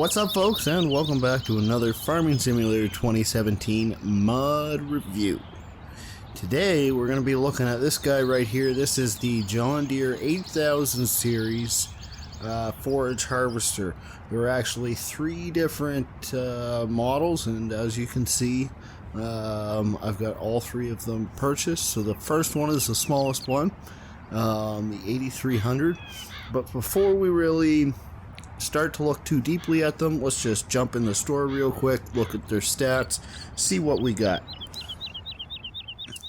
What's up, folks, and welcome back to another Farming Simulator 2017 mod review. Today we're going to be looking at this guy right here. This is the John Deere 8000 series forage harvester. There are actually three different models, and as you can see, I've got all three of them purchased. So the first one is the smallest one, the 8300. But before we really start to look too deeply at them, let's just jump in the store real quick, look at their stats, see what we got.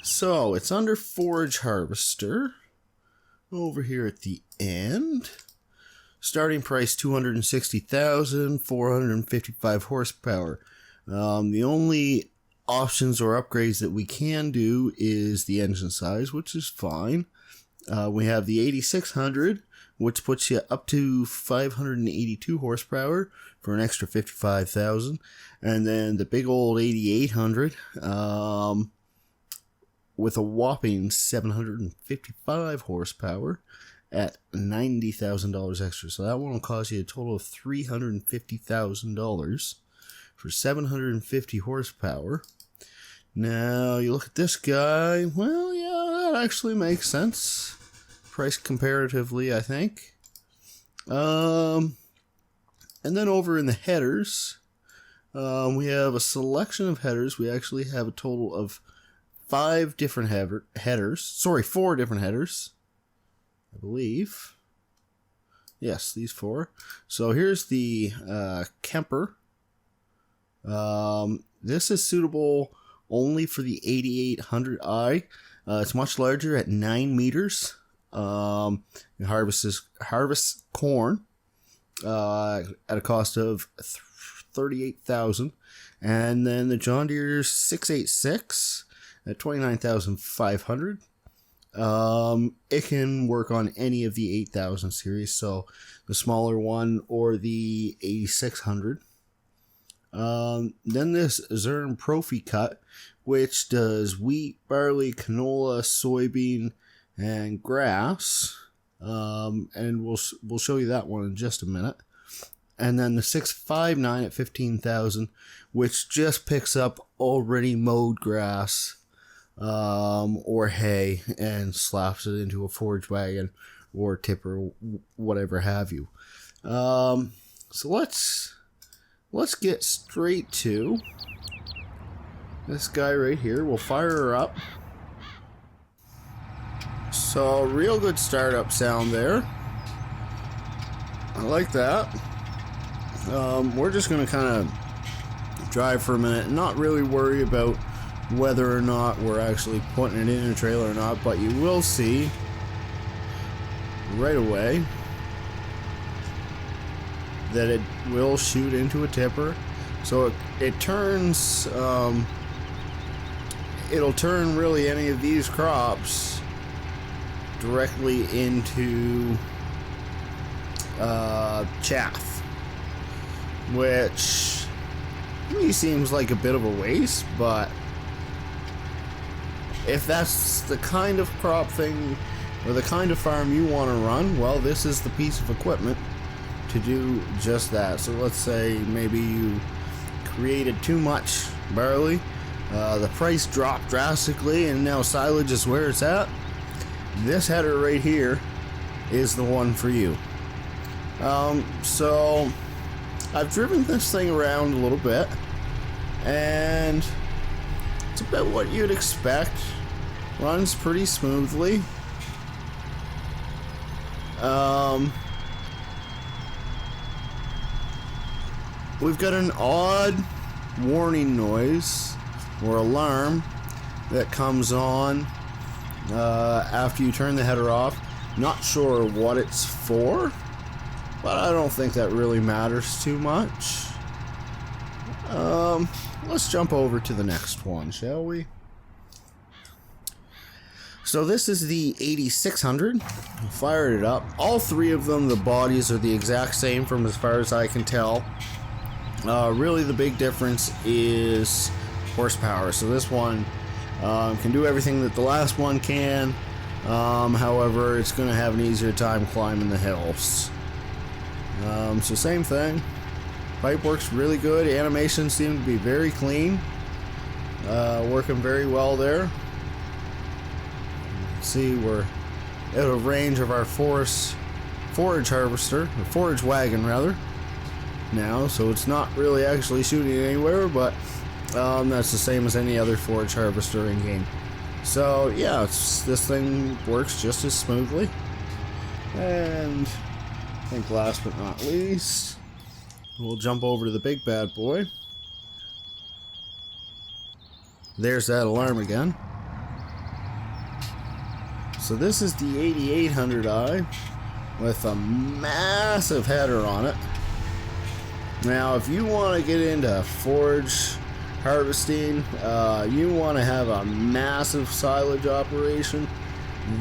So it's under forage harvester over here at the end. Starting price 260,000, 455 horsepower. The only options or upgrades that we can do is the engine size, which is fine. We have the 8600, which puts you up to 582 horsepower for an extra 55,000, and then the big old 8800 with a whopping 755 horsepower at $90,000 extra. So that one will cost you a total of $350,000 for 750 horsepower. Now you look at this guy. Well, yeah, that actually makes sense. Price comparatively, I think. And then over in the headers, we have a selection of headers. We actually have a total of 4 different headers, I believe. Yes, these 4. So here's the Kemper. This is suitable only for the 8800i. It's much larger at 9 meters. It harvests corn at a cost of $38,000, and then the John Deere 686 at $29,500. It can work on any of the 8000 series, so the smaller one or the 8600. Then this Zern Profi Cut, which does wheat, barley, canola, soybean, and grass, and we'll show you that one in just a minute. And then the 659 at 15,000, which just picks up already mowed grass or hay and slaps it into a forage wagon or tipper, whatever have you. So let's get straight to this guy right here. We'll fire her up. So, real good startup sound there. I like that. We're just going to kind of drive for a minute and not really worry about whether or not we're actually putting it in a trailer or not, but you will see right away that it will shoot into a tipper. So it turns, it'll turn really any of these crops directly into chaff, which to me seems like a bit of a waste, but if that's the kind of crop thing or the kind of farm you want to run, well, this is the piece of equipment to do just that. So let's say maybe you created too much barley, the price dropped drastically, and now silage is where it's at. This header right here is the one for you. So I've driven this thing around a little bit, and it's about what you'd expect. Runs pretty smoothly. We've got an odd warning noise or alarm that comes on after you turn the header off. Not sure what it's for, but I don't think that really matters too much. Let's jump over to the next one, shall we? So this is the 8600. Fired it up. All three of them, the bodies are the exact same from as far as I can tell. Really the big difference is horsepower. So this one can do everything that the last one can. However, it's going to have an easier time climbing the hills. So same thing. Pipe works really good. Animations seem to be very clean. Working very well there. See, we're out of range of our forage harvester, or forage wagon rather, now, so it's not really actually shooting anywhere, but that's the same as any other forage harvester in game. So yeah, this thing works just as smoothly. And I think last but not least, we'll jump over to the big bad boy. There's that alarm again. So this is the 8800i with a massive header on it. Now if you want to get into forage harvesting, you want to have a massive silage operation,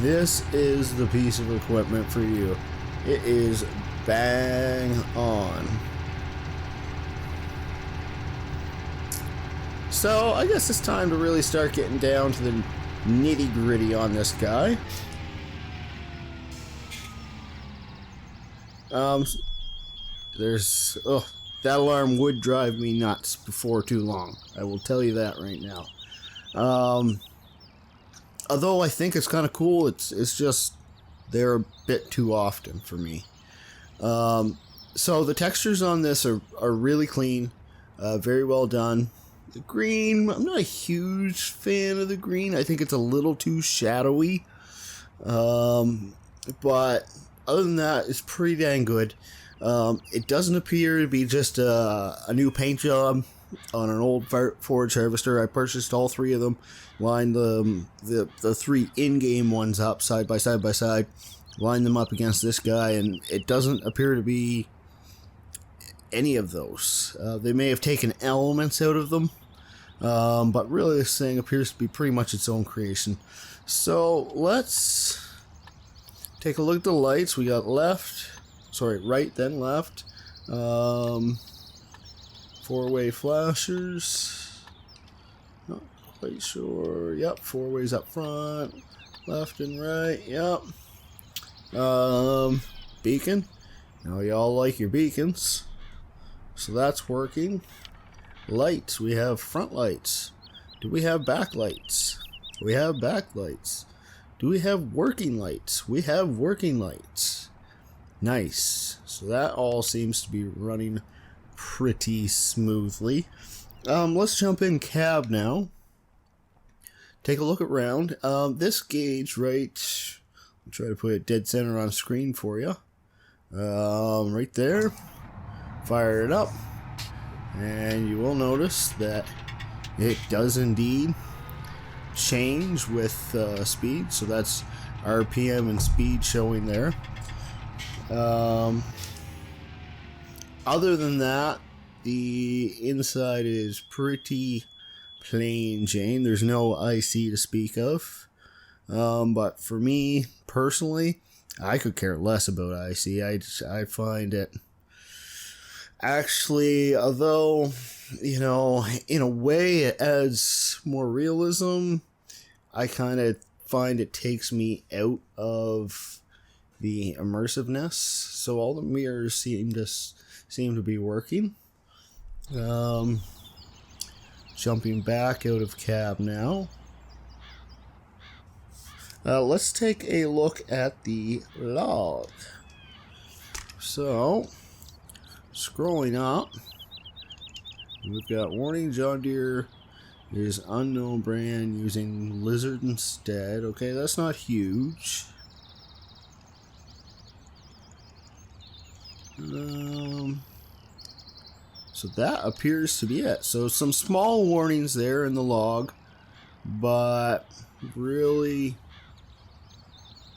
this is the piece of equipment for you. It is bang on. So I guess it's time to really start getting down to the nitty gritty on this guy. That alarm would drive me nuts before too long. I will tell you that right now. Although I think it's kind of cool, it's just they're a bit too often for me. So the textures on this are really clean, very well done. The green, I'm not a huge fan of the green. I think it's a little too shadowy. But other than that, it's pretty dang good. It doesn't appear to be just a new paint job on an old forage harvester. I purchased all three of them, lined the three in-game ones up side by side, lined them up against this guy, and it doesn't appear to be any of those. They may have taken elements out of them, but really this thing appears to be pretty much its own creation. So let's take a look at the lights. We got right then left, four-way flashers, not quite sure, yep, four ways up front, left and right, yep, beacon, now y'all like your beacons, so that's working. Lights, we have front lights. Do we have back lights? We have back lights. Do we have working lights? We have working lights. Nice. So that all seems to be running pretty smoothly. Let's jump in cab now. Take a look around. This gauge right, I'll try to put it dead center on screen for you. Right there. Fire it up. And you will notice that it does indeed change with speed. So that's RPM and speed showing there. Other than that, the inside is pretty plain Jane. There's no IC to speak of. But for me personally, I could care less about IC. I find it actually, although, you know, in a way it adds more realism, I kind of find it takes me out of the immersiveness. So all the mirrors seem to be working. Jumping back out of cab now. Let's take a look at the log. So, scrolling up, we've got warning: John Deere is unknown brand using lizard instead. Okay, that's not huge. So that appears to be it. So some small warnings there in the log, but really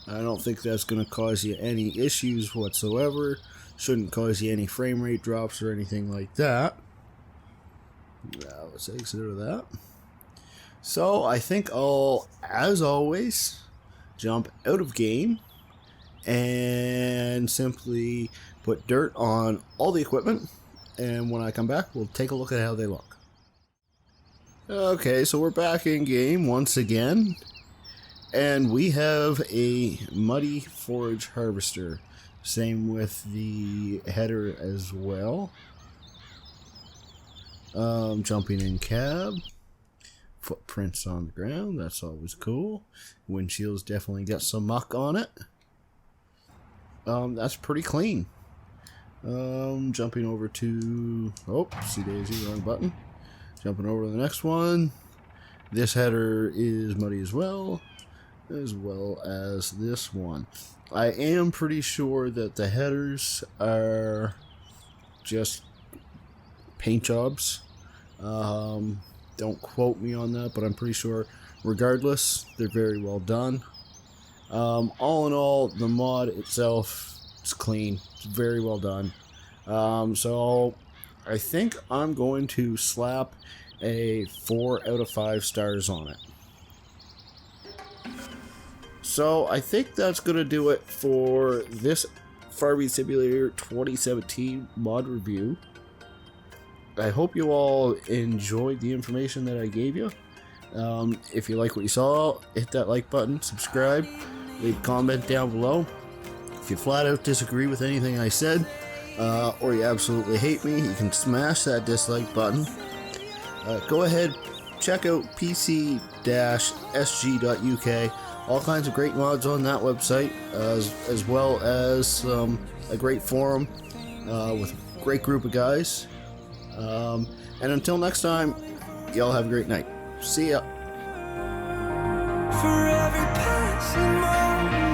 I don't think that's going to cause you any issues whatsoever. Shouldn't cause you any frame rate drops or anything like that. Now let's exit out of that. So I think I'll, as always, jump out of game and simply put dirt on all the equipment, and when I come back we'll take a look at how they look. Okay, so we're back in game once again, and we have a muddy forage harvester, same with the header as well. Jumping in cab. Footprints on the ground, that's always cool. Windshield's definitely got some muck on it. That's pretty clean. Jumping over to... Oh, see daisy, wrong button. Jumping over to the next one. This header is muddy as well as this one. I am pretty sure that the headers are just paint jobs. Don't quote me on that, but I'm pretty sure. Regardless, they're very well done. All in all, the mod itself is clean. It's very well done. So I think I'm going to slap a 4 out of 5 stars on it. So I think that's going to do it for this Farming Simulator 2017 mod review. I hope you all enjoyed the information that I gave you. If you like what you saw, hit that like button, subscribe, leave a comment down below. If you flat out disagree with anything I said, or you absolutely hate me, you can smash that dislike button. Go ahead, check out pc-sg.uk. All kinds of great mods on that website, as well as a great forum with a great group of guys. And until next time, y'all have a great night. See ya. For every passing moment.